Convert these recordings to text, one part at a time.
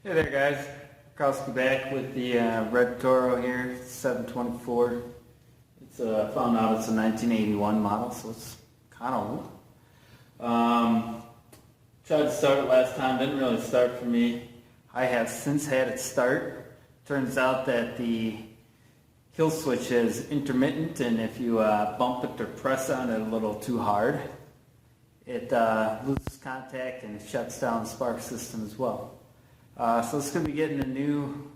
Hey there guys, Kowski back with the red Toro here, 724. It's found out it's a 1981 model, so it's kind of old. Tried to start it last time, didn't really start for me. I have since had it start. Turns out that the kill switch is intermittent, and if you bump it or press on it a little too hard, it loses contact and it shuts down the spark system as well. So it's going to be getting a new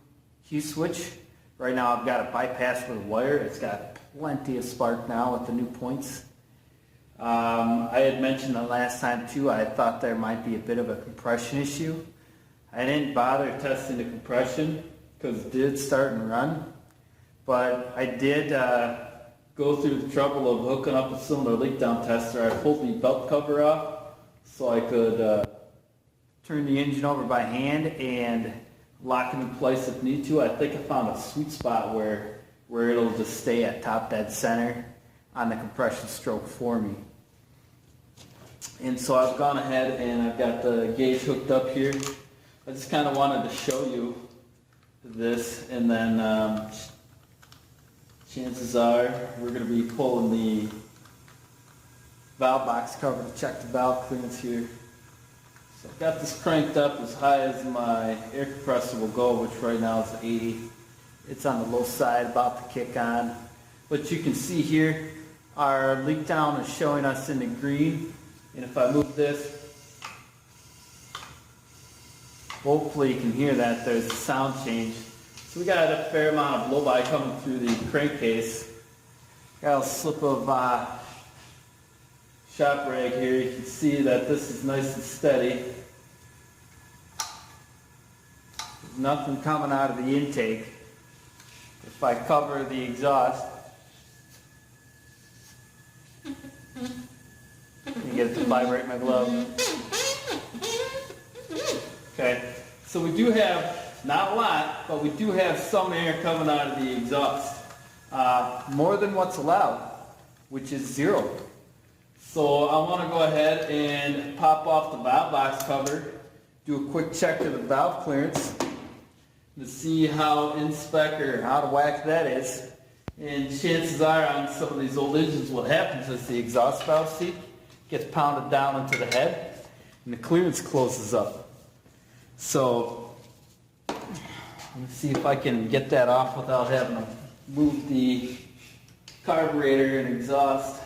Q switch. Right now I've got it bypassed with a wire. It's got plenty of spark now with the new points. I had mentioned the last time too, I thought there might be a bit of a compression issue. I didn't bother testing the compression because it did start and run. But I did go through the trouble of hooking up a cylinder leak down tester. I pulled the belt cover off so I could turn the engine over by hand and lock it in place if need to. I think I found a sweet spot where it'll just stay at top dead center on the compression stroke for me. And so I've gone ahead and I've got the gauge hooked up here. I just kind of wanted to show you this, and then chances are we're going to be pulling the valve box cover to check the valve clearance here. So I've got this cranked up as high as my air compressor will go, which right now is 80. It's on the low side, about to kick on. But you can see here, our leak down is showing us in the green. And if I move this, hopefully you can hear that there's a sound change. So we got a fair amount of blow-by coming through the crankcase. Got a slip of shop rag here. You can see that this is nice and steady. There's nothing coming out of the intake. If I cover the exhaust, you get it to vibrate my glove. Okay, so we do have, not a lot, but we do have some air coming out of the exhaust. More than what's allowed, which is 0. So I want to go ahead and pop off the valve box cover, do a quick check of the valve clearance to see how in spec or out of whack that is. And chances are on some of these old engines what happens is the exhaust valve seat gets pounded down into the head and the clearance closes up. So let me see if I can get that off without having to move the carburetor and exhaust.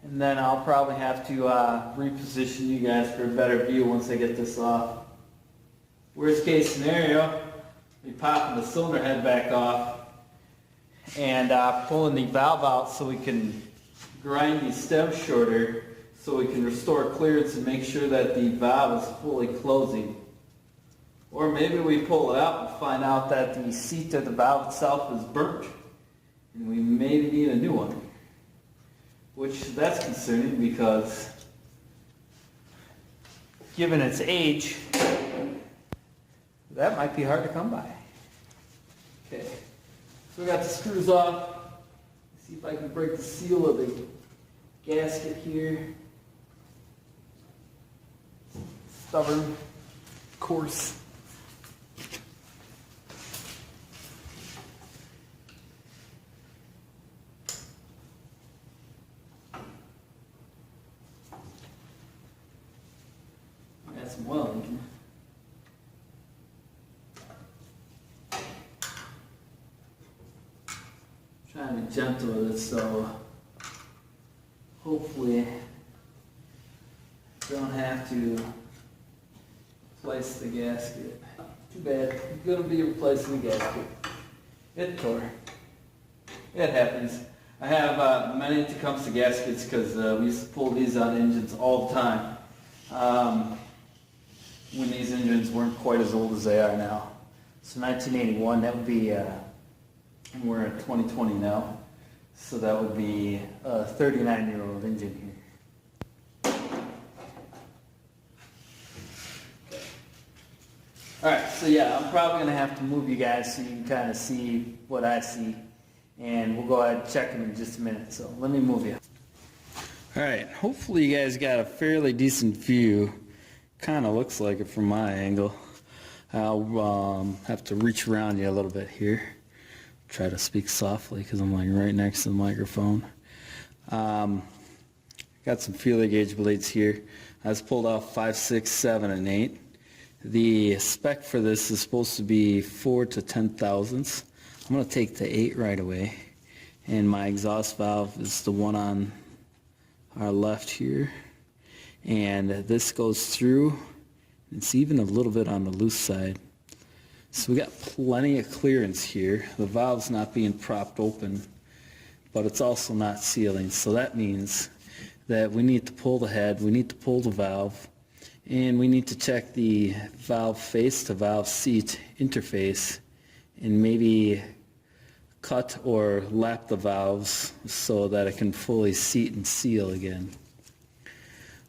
And then I'll probably have to reposition you guys for a better view once I get this off. Worst case scenario, we popping the cylinder head back off and pulling the valve out so we can grind the stem shorter so we can restore clearance and make sure that the valve is fully closing. Or maybe we pull it out and find out that the seat of the valve itself is burnt and we maybe need a new one. Which that's concerning because given its age, that might be hard to come by. Okay, so we got the screws off. Let's see if I can break the seal of the gasket here. Stubborn, coarse. Got some welding. Trying to be gentle with it, so hopefully don't have to replace the gasket. Too bad. I'm going to be replacing the gasket. It tore. It happens. I have many Tecumseh gaskets because we used to pull these on engines all the time. When these engines weren't quite as old as they are now. So 1981, that would be, we're in 2020 now, so that would be a 39-year-old engine here. Alright, so yeah, I'm probably going to have to move you guys so you can kind of see what I see, and we'll go ahead and check them in just a minute, so let me move you. Alright, hopefully you guys got a fairly decent view. Kind of looks like it from my angle. I'll have to reach around you a little bit here. Try to speak softly because I'm like right next to the microphone. Got some feeler gauge blades here. I just pulled off 5, 6, 7, and 8. The spec for this is supposed to be 4 to 10 thousandths. I'm going to take the 8 right away. And my exhaust valve is the one on our left here. And this goes through. It's even a little bit on the loose side. So we got plenty of clearance here. The valve's not being propped open, but it's also not sealing. So that means that we need to pull the head, we need to pull the valve, and we need to check the valve face to valve seat interface and maybe cut or lap the valves so that it can fully seat and seal again.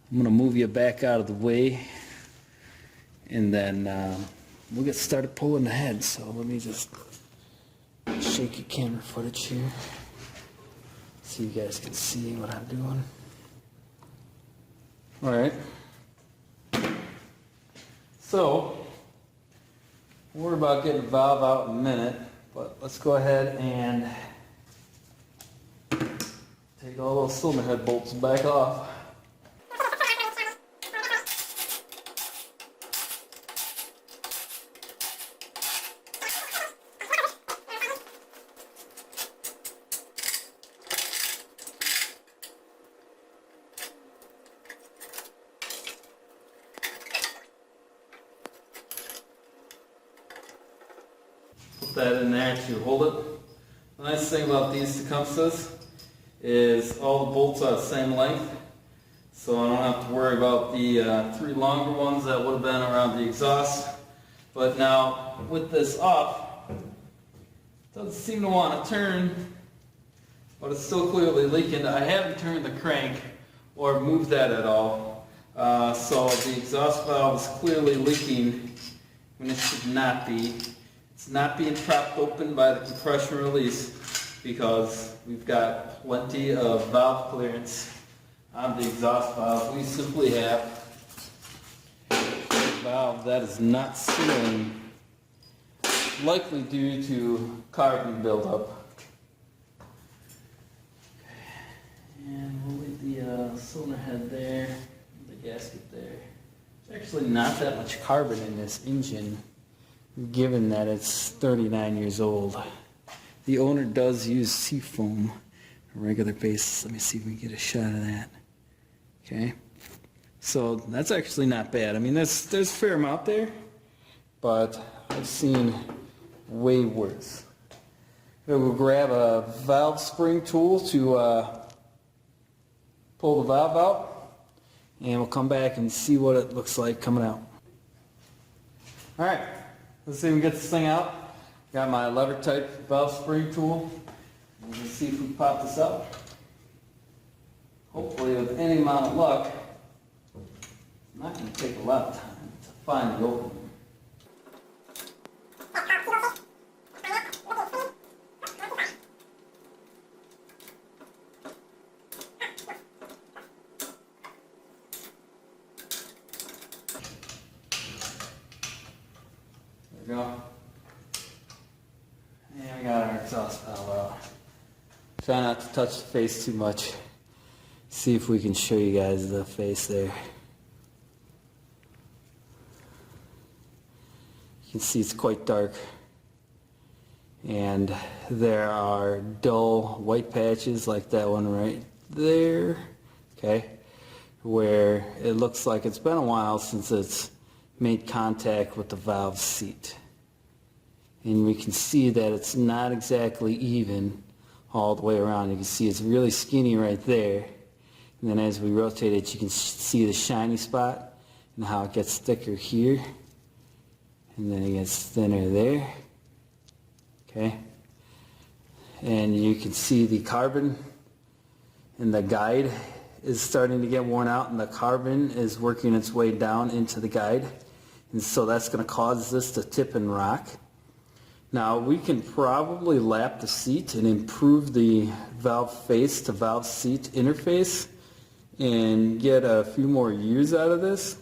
I'm going to move you back out of the way, and then we'll get started pulling the head. So let me just shake your camera footage here so you guys can see what I'm doing. Alright, so we'll worry about getting the valve out in a minute, but let's go ahead and take all those cylinder head bolts back off. Put that in there to hold it. The nice thing about these Tecumsehs is all the bolts are the same length, so I don't have to worry about the 3 longer ones that would have been around the exhaust. But now with this off, it doesn't seem to want to turn, but it's still clearly leaking. I haven't turned the crank or moved that at all, so the exhaust valve is clearly leaking when it should not be. It's not being propped open by the compression release because we've got plenty of valve clearance on the exhaust valve. We simply have a valve that is not sealing, likely due to carbon buildup. And we'll leave the cylinder head there, the gasket there. There's actually not that much carbon in this engine, given that it's 39 years old. The owner does use seafoam on a regular basis. Let me see if we can get a shot of that. Okay, so that's actually not bad. I mean, there's a fair amount there, but I've seen way worse. We'll grab a valve spring tool to pull the valve out, and we'll come back and see what it looks like coming out. All right. Let's see if we can get this thing out. Got my lever type valve spring tool. We'll just see if we can pop this out. Hopefully with any amount of luck. It's not going to take a lot of time to find the opening. Go. And we got our exhaust valve out. Try not to touch the face too much. See if we can show you guys the face there. You can see it's quite dark. And there are dull white patches like that one right there. Okay. Where it looks like it's been a while since it's made contact with the valve seat. And we can see that it's not exactly even all the way around. You can see it's really skinny right there. And then as we rotate it, you can see the shiny spot and how it gets thicker here. And then it gets thinner there. Okay. And you can see the carbon in the guide is starting to get worn out, and the carbon is working its way down into the guide. And so that's going to cause this to tip and rock. Now we can probably lap the seat and improve the valve face to valve seat interface and get a few more years out of this.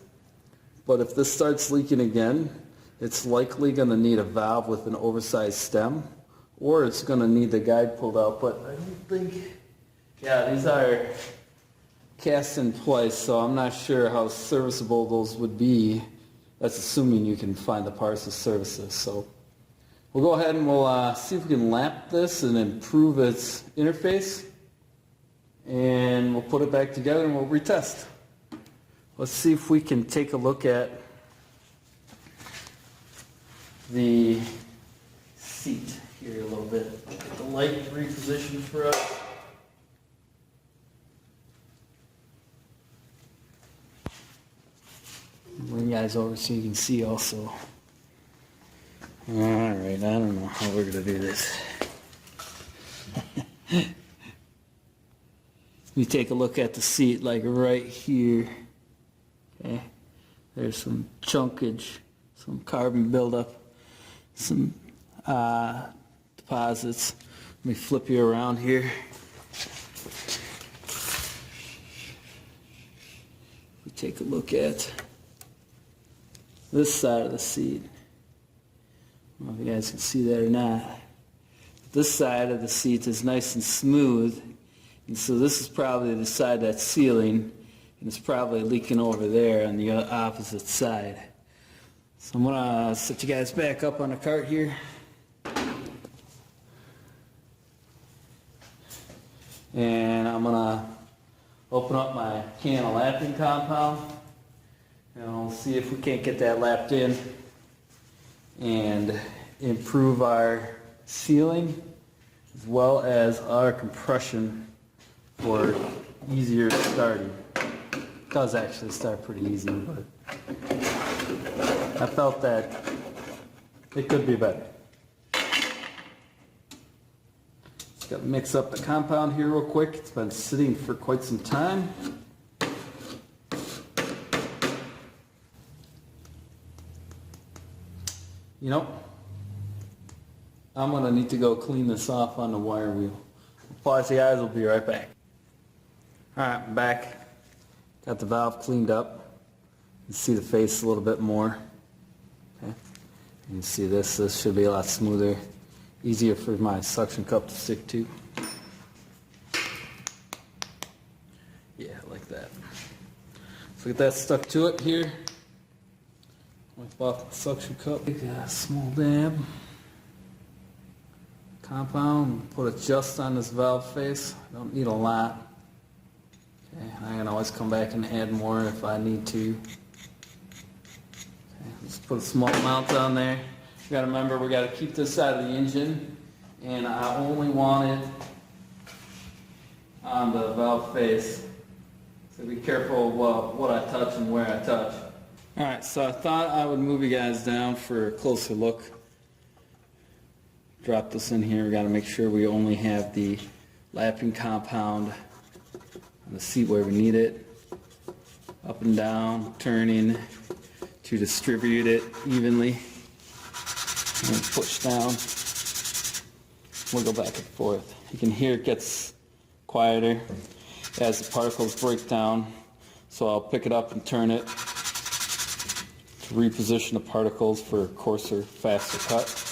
But if this starts leaking again, it's likely going to need a valve with an oversized stem, or it's going to need the guide pulled out, but I don't think, yeah, these are cast in place, so I'm not sure how serviceable those would be. That's assuming you can find the parts to service this. So we'll go ahead and we'll see if we can lamp this and improve its interface, and we'll put it back together and we'll retest. Let's see if we can take a look at the seat here a little bit. Get the light repositioned for us. Bring you guys over so you can see also. Alright, I don't know how we're going to do this. We take a look at the seat like right here. Okay, there's some chunkage, some carbon buildup, some deposits. Let me flip you around here. We take a look at this side of the seat. I don't know if you guys can see that or not. This side of the seat is nice and smooth, and so this is probably the side that's sealing, and it's probably leaking over there on the opposite side. So I'm going to set you guys back up on the cart here. And I'm going to open up my can of lapping compound, and we'll see if we can't get that lapped in and improve our sealing as well as our compression for easier starting. It does actually start pretty easy, but I felt that it could be better. Just got to mix up the compound here real quick. It's been sitting for quite some time. You know, I'm going to need to go clean this off on the wire wheel. Pause the eyes, we'll be right back. Alright, I'm back. Got the valve cleaned up. You can see the face a little bit more. Okay. You can see this should be a lot smoother. Easier for my suction cup to stick to. Yeah, like that. So get that stuck to it here. Wipe off the suction cup. Take a small dab. Compound, put it just on this valve face. Don't need a lot. Okay, I can always come back and add more if I need to. Okay, let's put a small amount on there. You gotta remember, we gotta keep this out of the engine, and I only want it on the valve face. So be careful what I touch and where I touch. Alright, so I thought I would move you guys down for a closer look. Drop this in here. We got to make sure we only have the lapping compound on the seat where we need it. Up and down, turning to distribute it evenly. And push down. We'll go back and forth. You can hear it gets quieter as the particles break down. So I'll pick it up and turn it to reposition the particles for a coarser, faster cut.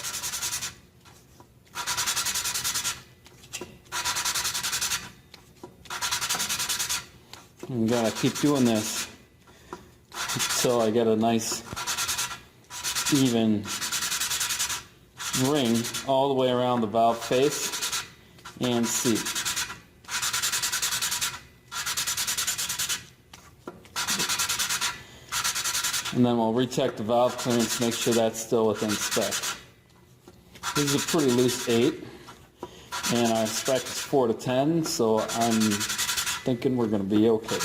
I'm gonna keep doing this until I get a nice even ring all the way around the valve face and seat. And then we'll recheck the valve clearance, make sure that's still within spec. This is a pretty loose 8, and our spec is 4 to 10, so I'm thinking we're going to be okay.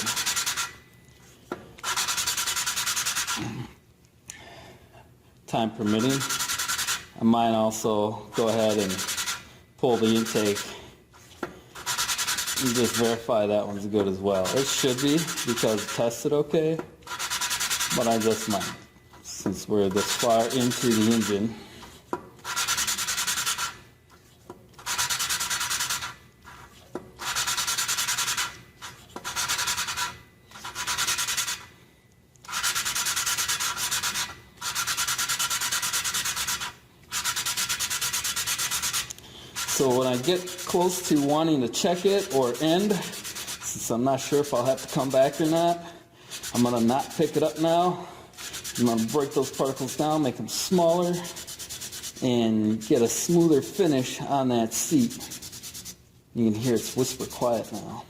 Time permitting, I might also go ahead and pull the intake and just verify that one's good as well. It should be because it tested okay, but I just might since we're this far into the engine. So when I get close to wanting to check it or end, since I'm not sure if I'll have to come back or not, I'm going to not pick it up now. I'm going to break those particles down, make them smaller, and get a smoother finish on that seat. You can hear it's whisper quiet now.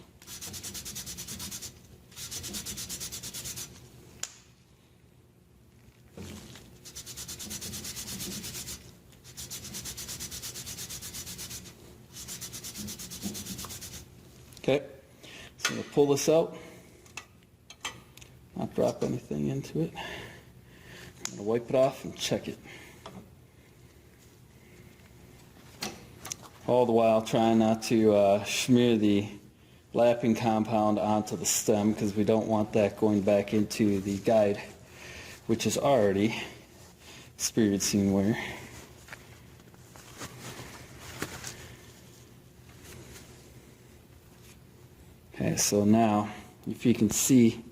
Okay, so I'm going to pull this out, not drop anything into it. I'm going to wipe it off and check it. All the while trying not to smear the lapping compound onto the stem, because we don't want that going back into the guide, which is already experiencing wear. Okay, so now, if you can see,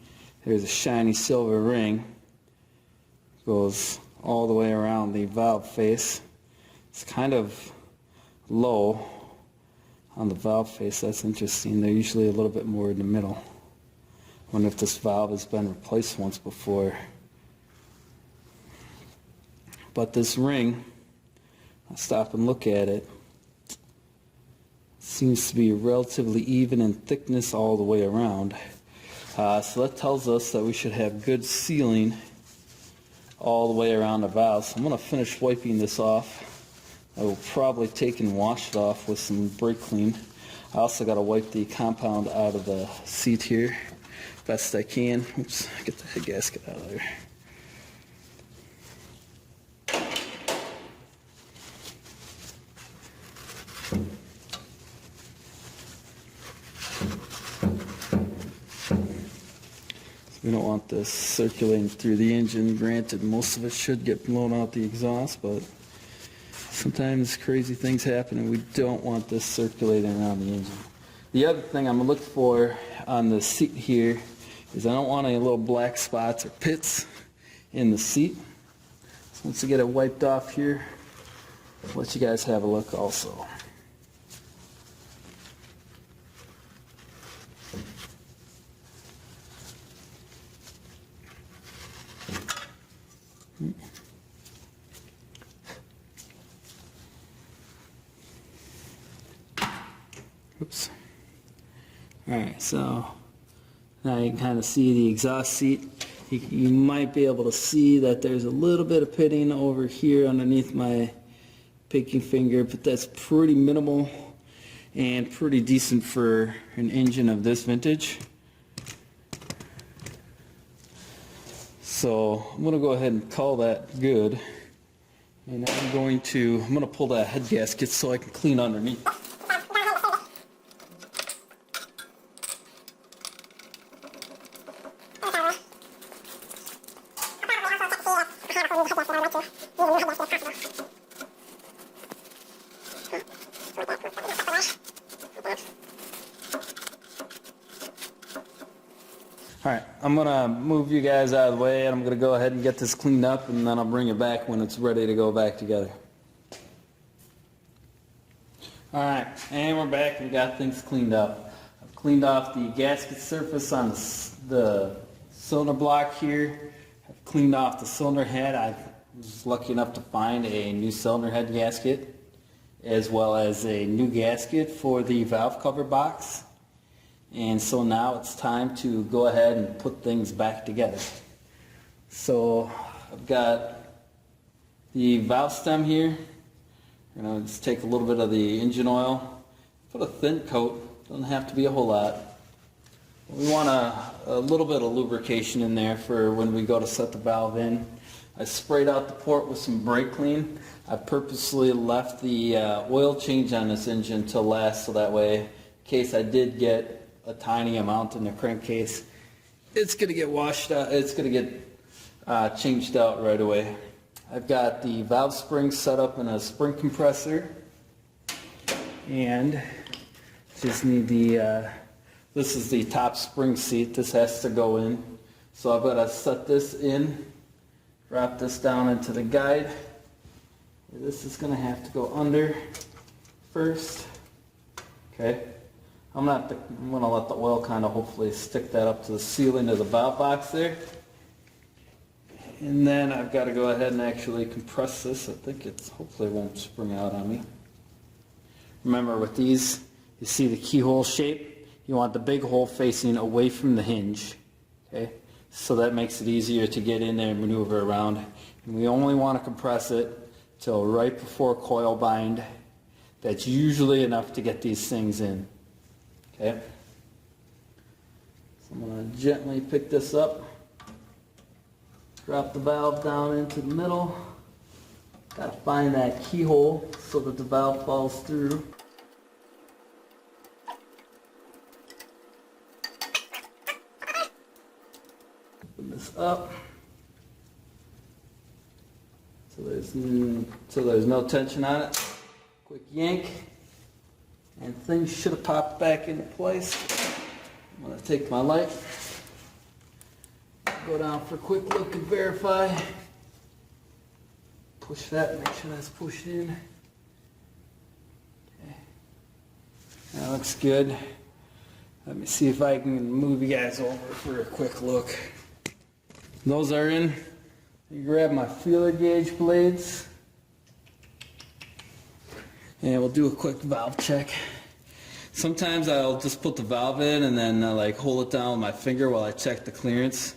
there's a shiny silver ring. Goes all the way around the valve face. It's kind of low on the valve face. That's interesting. They're usually a little bit more in the middle. I wonder if this valve has been replaced once before. But this ring, I'll stop and look at it. Seems to be relatively even in thickness all the way around. So that tells us that we should have good sealing all the way around the valve. So I'm going to finish wiping this off. I will probably take and wash it off with some brake clean. I also got to wipe the compound out of the seat here best I can. Oops, get the head gasket out of there. We don't want this circulating through the engine. Granted, most of it should get blown out the exhaust, but sometimes crazy things happen and we don't want this circulating around the engine. The other thing I'm going to look for on the seat here is I don't want any little black spots or pits in the seat. So once I get it wiped off here, I'll let you guys have a look also. Oops. Alright, so now you can kind of see the exhaust seat. You might be able to see that there's a little bit of pitting over here underneath my picking finger, but that's pretty minimal and pretty decent for an engine of this vintage. So I'm going to go ahead and call that good. And I'm going to pull that head gasket so I can clean underneath. Alright, I'm going to move you guys out of the way and I'm going to go ahead and get this cleaned up and then I'll bring it back when it's ready to go back together. Alright, and we're back and we got things cleaned up. I've cleaned off the gasket surface on the cylinder block here. I've cleaned off the cylinder head. I was lucky enough to find a new cylinder head gasket as well as a new gasket for the valve cover box. And so now it's time to go ahead and put things back together. So I've got the valve stem here. I'm going to just take a little bit of the engine oil, put a thin coat, doesn't have to be a whole lot. We want a little bit of lubrication in there for when we go to set the valve in. I sprayed out the port with some brake clean. I purposely left the oil change on this engine to last so that way in case I did get a tiny amount in the crankcase, it's going to get washed out, it's going to get changed out right away. I've got the valve spring set up in a spring compressor and just need the, this is the top spring seat, this has to go in. So I've got to set this in, drop this down into the guide. This is going to have to go under first. Okay. I'm gonna let the oil kind of hopefully stick that up to the ceiling of the valve box there. And then I've got to go ahead and actually compress this. I think hopefully it won't spring out on me. Remember with these, you see the keyhole shape? You want the big hole facing away from the hinge. Okay? So that makes it easier to get in there and maneuver around. And we only want to compress it till right before coil bind. That's usually enough to get these things in. Okay? So I'm going to gently pick this up. Drop the valve down into the middle. Got to find that keyhole so that the valve falls through. Open this up. So there's no tension on it. Quick yank. And things should have popped back into place. I'm going to take my light. Go down for a quick look and verify. Push that, make sure that's pushed in. Okay. That looks good. Let me see if I can move you guys over for a quick look. Those are in. You grab my feeler gauge blades. And we'll do a quick valve check. Sometimes I'll just put the valve in and then like hold it down with my finger while I check the clearance.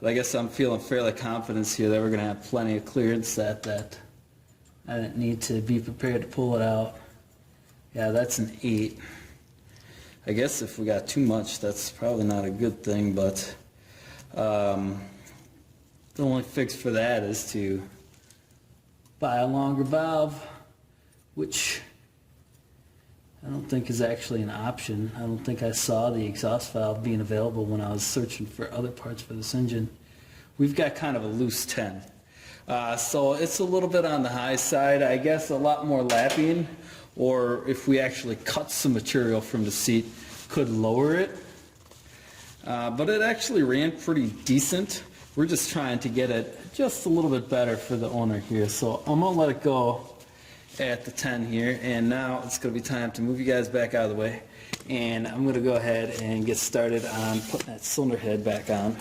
But I guess I'm feeling fairly confident here that we're going to have plenty of clearance that I didn't need to be prepared to pull it out. Yeah, that's an 8. I guess if we got too much, that's probably not a good thing, but the only fix for that is to buy a longer valve, which I don't think is actually an option. I don't think I saw the exhaust valve being available when I was searching for other parts for this engine. We've got kind of a loose 10. So it's a little bit on the high side. I guess a lot more lapping, or if we actually cut some material from the seat, could lower it. But it actually ran pretty decent. We're just trying to get it just a little bit better for the owner here. So I'm going to let it go at the 10 here, and now it's going to be time to move you guys back out of the way, and I'm going to go ahead and get started on putting that cylinder head back on.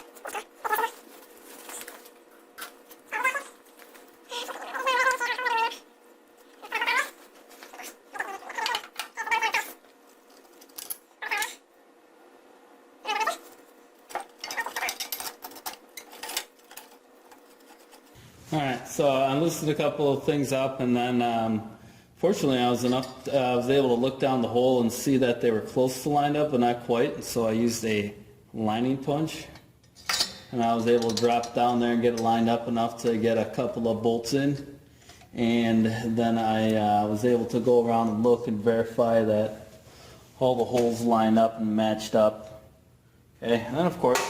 Alright, so I loosened a couple of things up, and then fortunately I was able to look down the hole and see that they were close to lined up but not quite, and so I used a lining punch, and I was able to drop down there and get it lined up enough to get a couple of bolts in, and then I was able to go around and look and verify that all the holes lined up and matched up. Okay, and then of course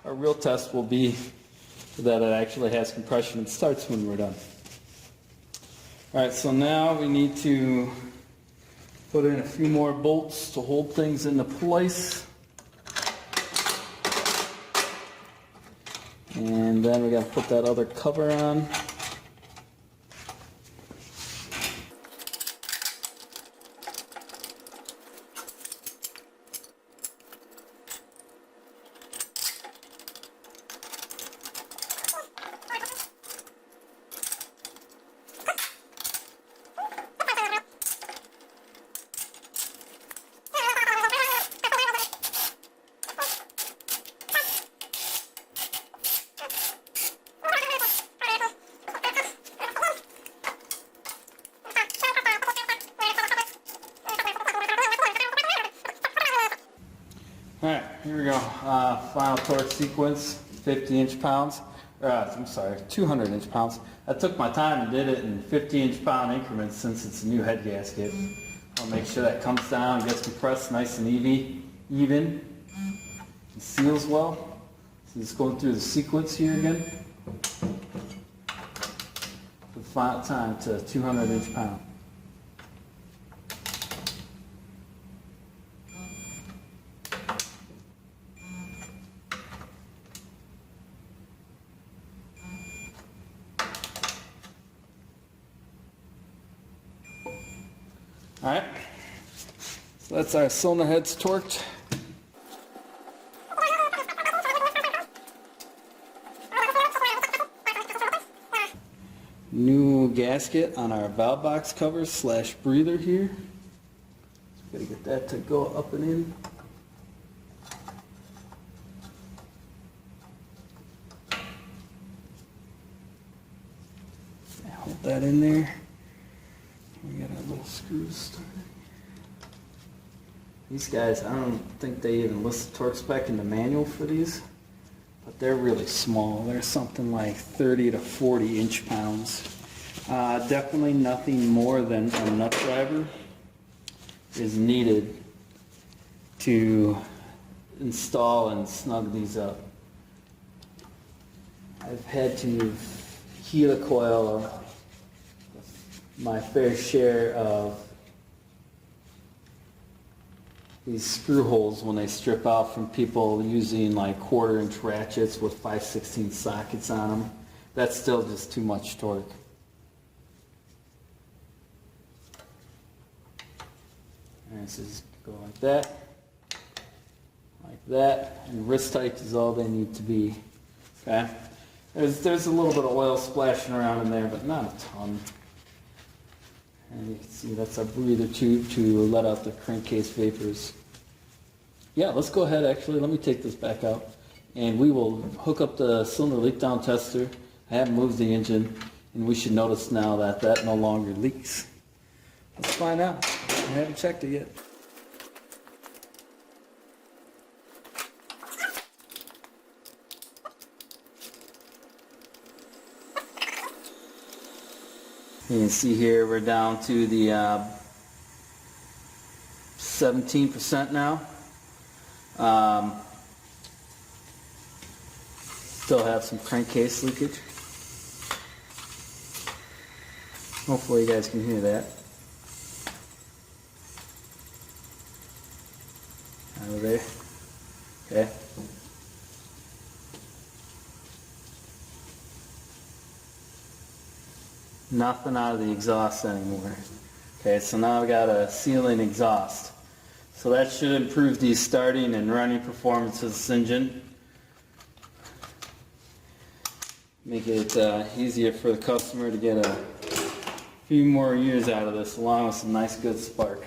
our real test will be that it actually has compression and starts when we're done. Alright, so now we need to put in a few more bolts to hold things into place. And then we got to put that other cover on. Alright, here we go. Final torque sequence, 50 inch-pounds. I'm sorry, 200 inch-pounds. I took my time and did it in 50 inch-pound increments since it's a new head gasket. I'll make sure that comes down, gets compressed nice and even, and seals well. So just going through the sequence here again. The final time to 200 inch-pound. Alright, so that's our cylinder heads torqued. New gasket on our valve box cover slash breather here. Gotta get that to go up and in. Hold that in there. We got our little screws started. These guys, I don't think they even list the torque spec in the manual for these, but they're really small. They're something like 30 to 40 inch-pounds. Definitely nothing more than a nut driver is needed to install and snug these up. I've had to heat a coil of my fair share of these screw holes when they strip out from people using like 1/4 inch ratchets with 5/16 sockets on them. That's still just too much torque. Alright, so just go like that, and wrist tight is all they need to be. Okay, there's a little bit of oil splashing around in there, but not a ton. And you can see that's our breather tube to let out the crankcase vapors. Yeah, let's go ahead actually, let me take this back out and we will hook up the cylinder leak down tester. I haven't moved the engine and we should notice now that that no longer leaks. Let's find out. I haven't checked it yet. You can see here we're down to the 17% now. Still have some crankcase leakage. Hopefully you guys can hear that. Out of there. Okay. Nothing out of the exhaust anymore. Okay, so now I've got a sealing exhaust. So that should improve the starting and running performance of this engine. Make it easier for the customer to get a few more years out of this, along with some nice good spark.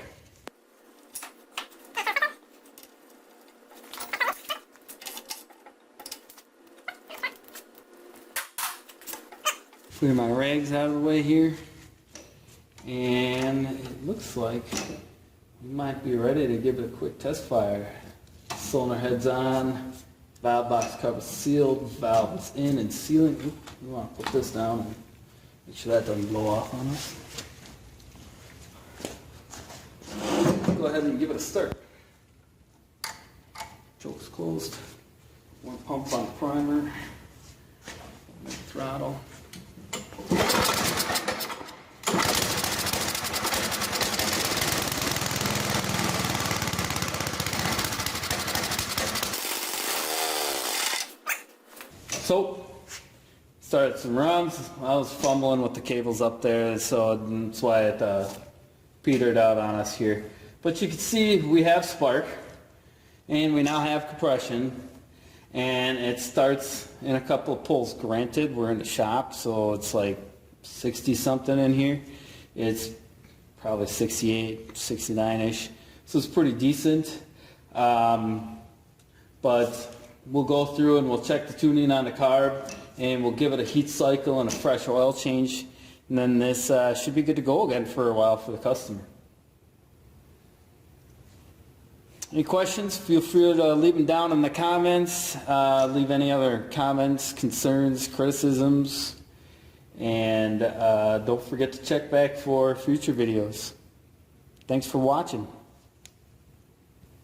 Clear my rags out of the way here, and it looks like we might be ready to give it a quick test fire. Cylinder heads on, valve box cover sealed, valve is in and sealing. Oop, we want to put this down and make sure that doesn't blow off on us. Go ahead and give it a start. Choke's closed. One pump on the primer. Throttle. So, started some runs. I was fumbling with the cables up there, so that's why it petered out on us here. But you can see we have spark, and we now have compression, and it starts in a couple of pulls. Granted, we're in the shop, so it's like 60 something in here. It's probably 68, 69-ish, so it's pretty decent. But we'll go through and we'll check the tuning on the carb, and we'll give it a heat cycle and a fresh oil change, and then this should be good to go again for a while for the customer. Any questions? Feel free to leave them down in the comments. Leave any other comments, concerns, criticisms, and don't forget to check back for future videos. Thanks for watching.